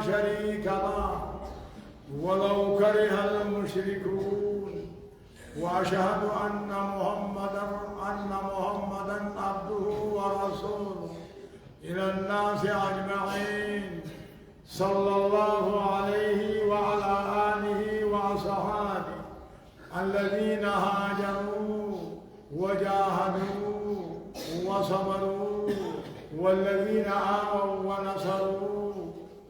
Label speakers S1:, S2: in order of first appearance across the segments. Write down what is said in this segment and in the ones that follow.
S1: شريك له ولو كره المشركون وأشهد أن محمدا عبده ورسوله إلى الناس أجمعين صلى الله عليه وعلى آله وصحبه الذين هاجروا وجاهدوا وصبروا والذين آووا ونصروا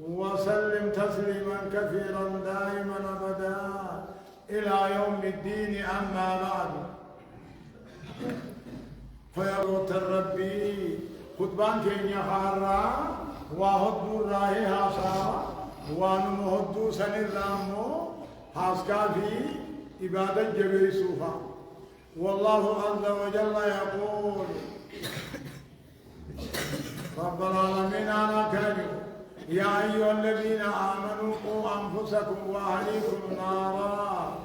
S1: وسلم تسليما كثيرا دائما أبدا إلى يوم الدين. أما بعد فيا ربي خطبان كينيا خارا وهدو راهي هاسا وانمهدو سنرامو هاسكا في إبادة جبري سوفا. والله عز وجل يقول رب العالمين أنا كريم يا أيها الذين آمنوا قوا أنفسكم وأهليكم نارا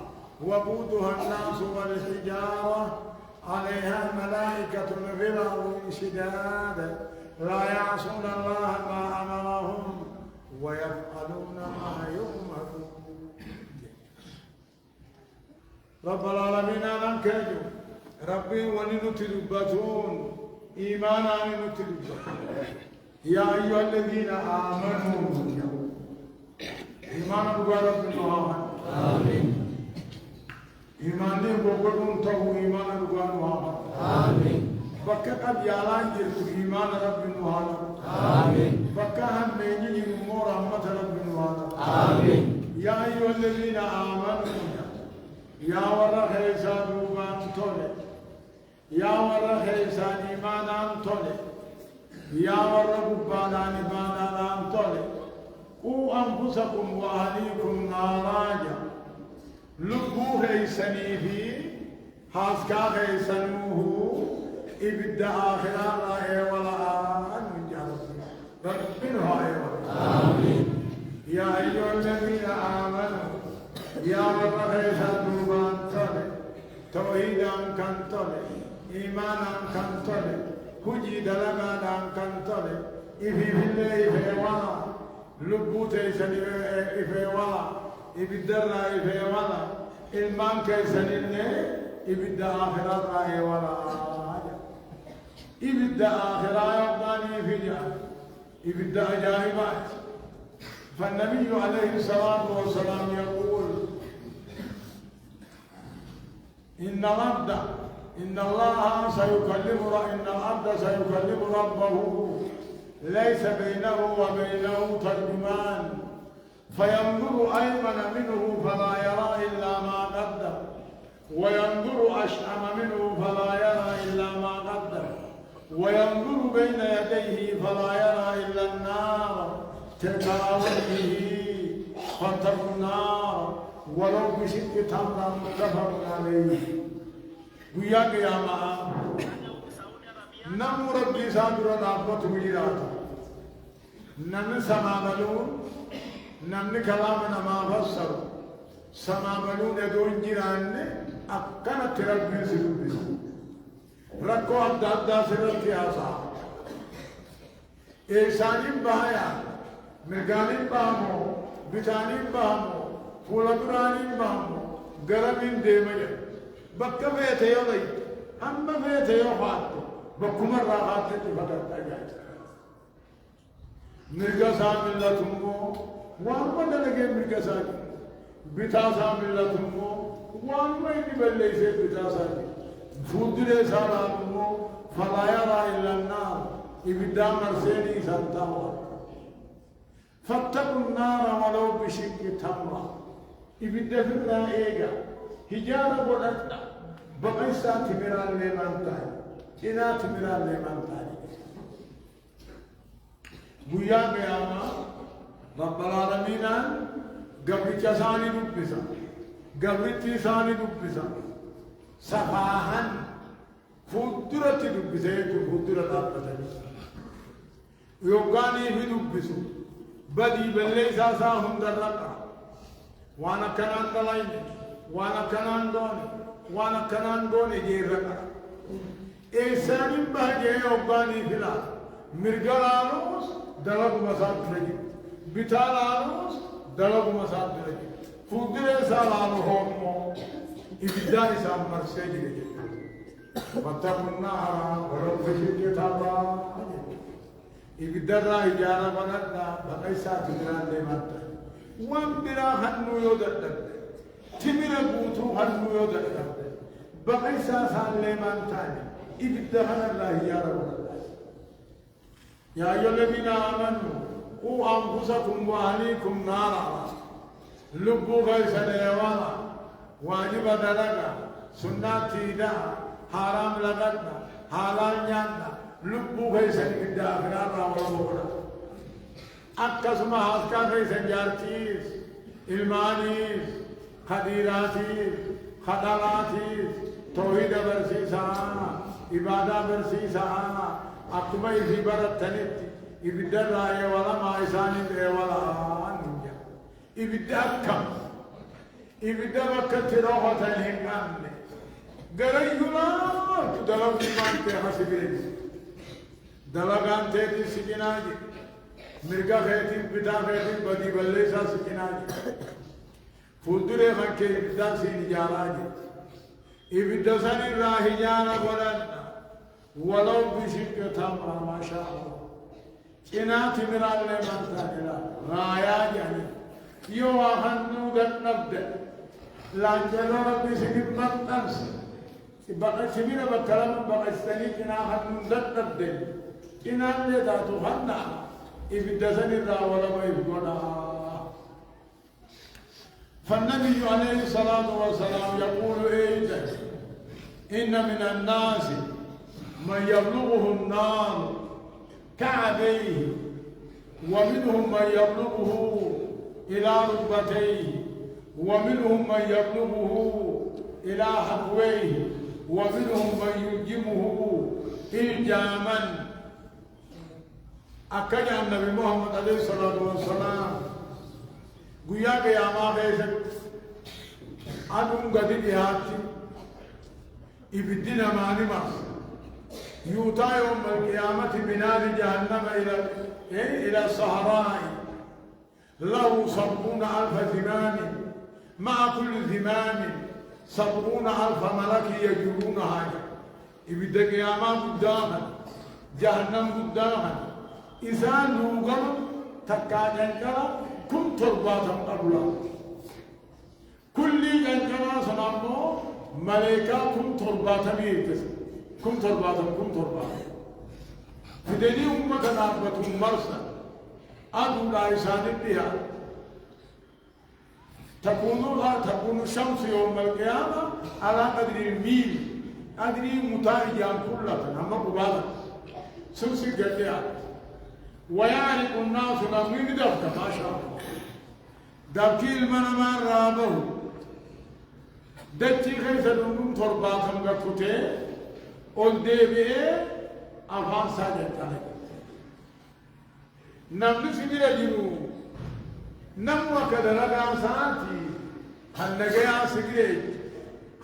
S1: وقودها الناس والحجارة عليها ملائكة غلاظ شداد لا يعصون الله ما أمرهم ويفعلون ما يؤمرون. رب العالمين أنا كريم ربي وننتدبتون إيمانا ننتدبتون يا أيها الذين آمنوا إيمانا بقرب الله آمين إيماني بقرب تو إيمانا بقرب الله آمين بكا قد يالان جرت إيمان رب نوحنا آمين بكا هم ميجي إمور رحمة رب نوحنا آمين يا أيها الذين آمنوا يا ورا خيسان روبان تولي يا ورا خيسان إيمانان تولي يا رب بانا نام طلع قوا أنفسكم وأهليكم نارا لبوا هيسني في حاسكا هيسنوه إبدا آخرا لا ولا من جارب ربنا هاي آمين يا أيها الذين آمنوا يا رب هيسن دوبان طلع توحيدا كان طلع إيمانا كان طلع هجي دلما دام كنتله إفي بالله إفي ولا لبوت يسني إفي ولا إبدرنا إفي ولا المام كيسني إبدا آخرات رأي ولا إبدا آخرات يبداني في جاه إبدا جاهبات. فالنبي عليه الصلاة والسلام يقول إن الله إن العبد سيكلم ربه ليس بينه وبينه ترجمان فينظر أيمن منه فلا يرى إلا ما قدم وينظر أشأم منه فلا يرى إلا ما قدم وينظر بين يديه فلا يرى إلا النار تلقى وجهه فاتقوا النار ولو بشق تمر متفق عليه. ويا قياما نمو ربي سادرا نابط مجراتا نمن سماملون نمن كلامنا ما فسر سماملون يدون جيران أكنا تربي سلوبي ركو أبدا سرطي آسا إيسانين بهايا مرغانين بهامو بتانين بهامو فولدرانين بهامو غرمين ديمجا بكا فيته يولي أما فيته يوفاتو بكما راحات تفتت أجاج مرغا ساملا تمو وانما دلقى مرغا سامي بتا ساملا تمو وانما إني بلي سي بتا سامي فودري سامو فلا يرى إلا النار إبدا مرسيني سانتاوا فاتقوا النار ولو بشق تمرة إبدا في الرائقة هجارة ولدنا بقيسا تمران لمن تاني إنا تمران لمن تاني بويا بياما رب العالمين قبل جساني دبسا قبل تيساني دبسا سفاهن فودرة دبسا فودرة دبسا يوغاني في دبسو بدي بلي ساسا هم درقا وانا كنان دلائني وانا كنان دوني جيرقا إيسانين بهجي يوغاني فلا مرغلانوس دلق مساد فرجي بتالانوس دلو مسادر فودر سالانو هم إبدان سام مرسيج واتقوا النار ولو بشق تمرة إبدان إجارة بنتنا بقيسا تدران لماتا وان برا هنو يودد تمر بوتو هنو يودد بقيسا سان لمانتاني إبدان الله يا رب يا أيها الذين آمنوا قوا أنفسكم وأهليكم نارا لبوا غيثا يوانا واجب درجة سنة تيدا حرام لغتنا حلال نيانا لبوا غيثا إدى أخرار ولا أكسما هاسكا غيثا جارتيس إلمانيس خديراتيس خدالاتيس توحيد برسيسا إبادة برسيسا أكما إذي برتنت إبدا رأي ولا ما إساني ولا نجا إبدا كم إبدا بكت روحة الهنام غريولا تدلو إيمان تحسبين دلغان تيدي سكيناجي مرغا خيتي بدا خيتي بدي بلسا سكيناجي فولدري خنكي إبدا سينجاراجي إبدا ساني راهي جانا بلنا ولو بشق تمر ما شاء الله إنا تمرال لمن تاكلا رايا جاني يو أخنو قد نبدأ لانجلو ربي سكت مطنس بقى سمينا بكلام بقى السنيك إنا أخنو قد نبدأ إنا اللي داتو خنا إبدسني را ولا ما يبقونا فالنبي عليه الصلاة والسلام يقول إيجا إن من الناس من يبلغه النار كعبيه ومنهم من يبلغه إلى ركبتيه ومنهم من يبلغه إلى حقويه ومنهم من يلجمه إلجاما أكد النبي محمد عليه الصلاة والسلام قيا قياما بيسك أدم قد إهاتي إبدنا ماني مصر يوتا يوم القيامة بنار جهنم إلى الصحراء له 70,000 زمام مع كل زمام 70,000 ملك يجرونها إبدا قيامة قداما جهنم قداما إذا نوغل تكا جنجرة كم ترباتا قبلا كل جنجرة سنامو ملكا كم ترباتا بيرتس كم ترباتا فدني أمة نابة مرسى أدو لا يساند بها تكون الشمس يوم القيامة على قدر الميل أدري متائجا كلها هم قبالا سلسل جديا ويعرف الناس نمين دفك ما شاء الله دفكي المنمان رابه دتي خيث دنم ترباتا مكتوتي قل ديبئي أفان ساجد عليك نمني سبيل جنو نمو كده لغان ساتي خنقيا سجريج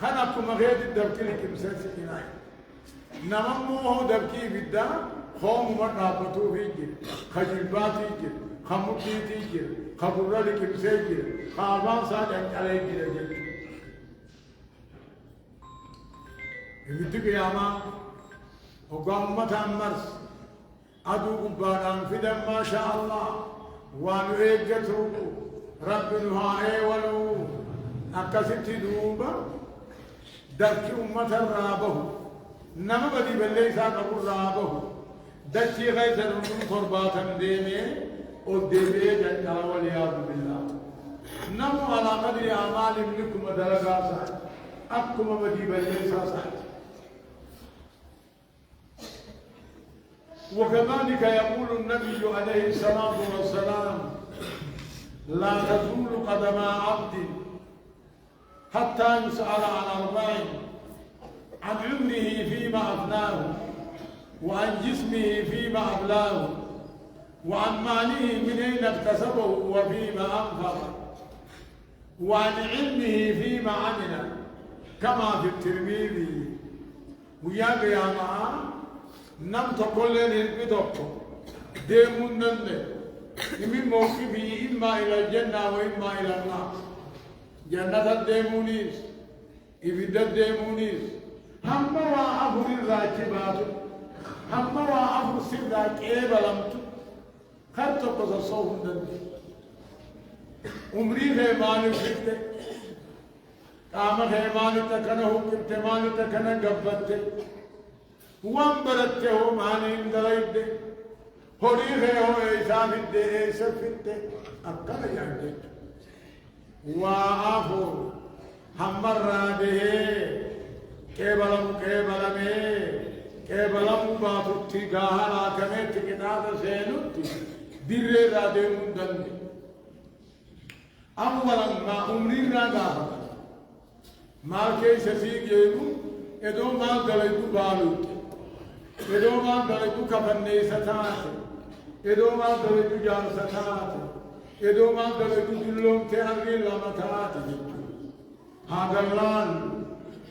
S1: خنقو مغيد الدبكي لكي مسلسكيناي نممو هو دبكي بدا خوم مرنابطو فيجر خجلباتي جر خمكيتي جر خبرة لكي مسلسكير خابان ساجد عليك جر يبدو قياما وقام مرس أدو قباران فدم ما شاء الله وانو إيقتو رب نهائي ولو أكست دوبا دكي أمة رابه نما بدي بليسا قبول رابه دكي غيث رنم ترباتا ديمي وديمي جنجا والعياذ بالله نمو على قدر أعمال ابنكم درجات أكم بدي بليسا سعد وكذلك يقول النبي عليه الصلاة والسلام لا تزول قدم عبد حتى يسأل عن 4 عن عمره فيما أفناه وعن جسمه فيما أبلاه وعن ماله من أين اكتسبه وفيما أنفق وعن علمه فيما عمل كما في الترمذي ويا قيامة نم تقول لي بدوكو ديمون نن من موقفه إما إلى الجنة وإما إلى النار جنة الديمونيس إبدا الديمونيس هم وعبر الراكبات هم وعبر سرداك إيبالمت خرطة قصصوهم دندي عمري خيمان فكت قام خيمان تكنه كبتمان تكنه قبت وانبرته ماني اندلائد هوري خيهو إيسا فده إيسا فده أكل يعجد وعافو همر راده كيبلم باتوتي غاها لاكمت كتاب سينوتي دير راده مندن أولا ما عمري راده ما كيس سيجيبو إدو ما دلائدو بالوت إدو ما دلائدو كفني ستات إدو ما دلائدو جار ستات إدو ما دلائدو دلوم تهري لامتات هذا اللان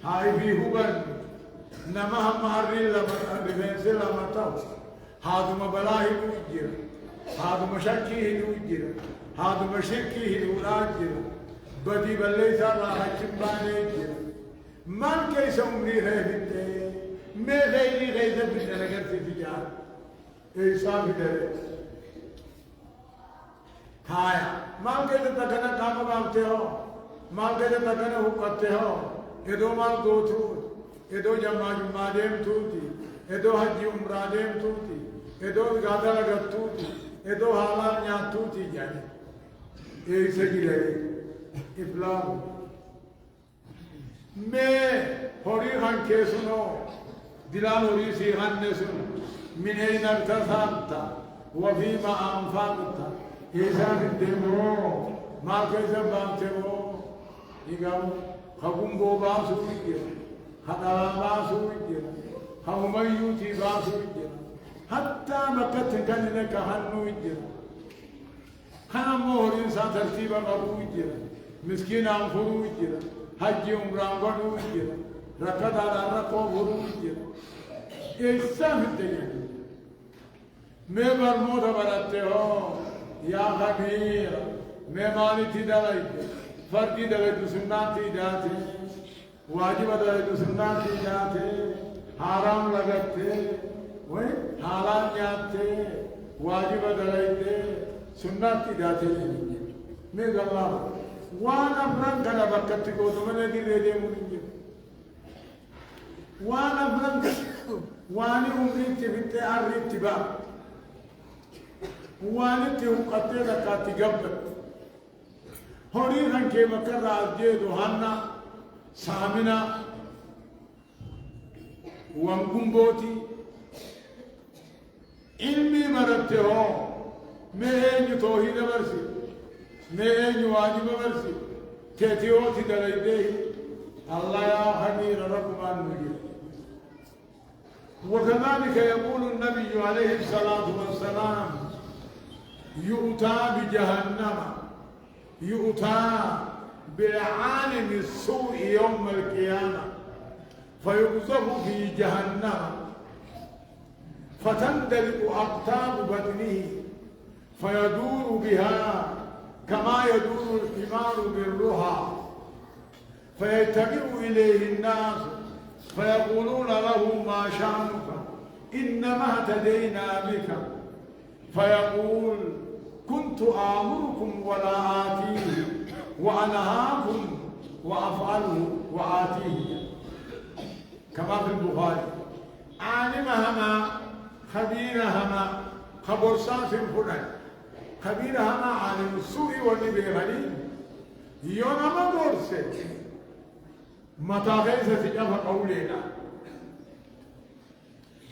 S1: هاي في هبن نما هم هري لامتات لامتات هذا ما بلاهي نوجر هذا مشاكيه نوجر هذا مشاكيه نوراجر بدي بلي سارا حكم بانيجر من كيس عمري غيبته ما غيري غيظة بشركة تجار إيسا بدره هايا ما كيس تكنا كام بامته هو ما كيس تكنا هكته هو إدو ما دوتو إدو جمع ديم توتي إدو حج عمرة ديم توتي إدو غادا لغت توتي إدو حالا نيا توتي جاني إيسا جيره إفلام میں ہوری خان کے سنو دلال ہوری سی خان نے سنو من این ارتصابت وفیما انفاقت ایسا فدے مو ماں کیسا بانتے مو نگاو خبون بو باسو جرا خطالا باسو جرا خومیوتی باسو جرا حتی مکت کننک حنو جرا خنم ہوری سا ترتیبا قبو جرا مسکین انفرو جرا حج عمران غدو جرا ركض على ركو غدو جرا إيسا في الدنيا मैं बरमोद बरते हो या खबीर मैं मानी थी दलाई फर्जी दलाई तो सुनना थी जाते वाजिब दलाई तो सुनना थी जाते हाराम लगते वही हालात जाते वाजिब दलाई थे सुनना थी जाते मैं गल्ला وانا فرنك انا بكتك وتمنى دي دي مولي وانا فرنك وانا امريت في التعري اتباع وانا تهقتنا كاتقبت هوريخا كيما كرر الجيد وهنا سامنا وانقنبوتي علمي مرته مهين توحيد برسي مين واجب مرسي كتيوتي دلائده الله يا خبير ربما نجيب وكذلك يقول النبي عليه الصلاة والسلام يؤتى بجهنم يؤتى بالعالم السوء يوم القيامة فيقذف في جهنم فتندلق أقطاب بدنه فيدور بها كما يدور الحمار بالرها فيتبع إليه الناس فيقولون له ما شأنك إنما اهتدينا بك فيقول كنت آمركم ولا آتيه وأنهاكم وأفعله وآتيه كما في البخاري عالمهما خبيرهما خبرصات الفلان خبيرهما عالم السوء والنبيغني يونما دورسه متاغيسة تجافة قولينا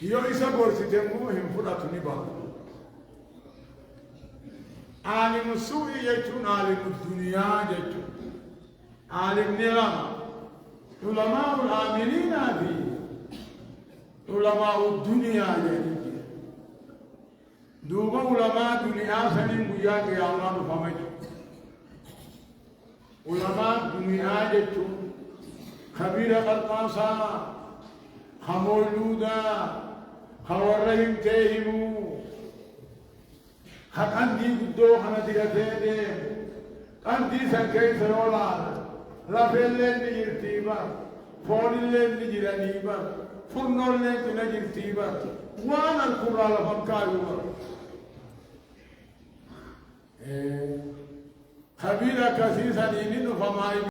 S1: يو إسا بورسي تمو هم فرات نبا عالم السوء يجون عالم الدنيا يجون عالم نظام علماء العاملين فيه علماء الدنيا يجون دوبا علماء دنيا سنين قياك يا الله فمج علماء دنيا يجون خبير قرطاسا خمولودا خورهم تيهمو خاندي بدو خاندي كتير خاندي سكيس رولا رافيلين نجرتيبا فولين نجرانيبا فرنولين نجرتيبا وانا الكورال فكايوا خبيرة كثيرة نينو فماي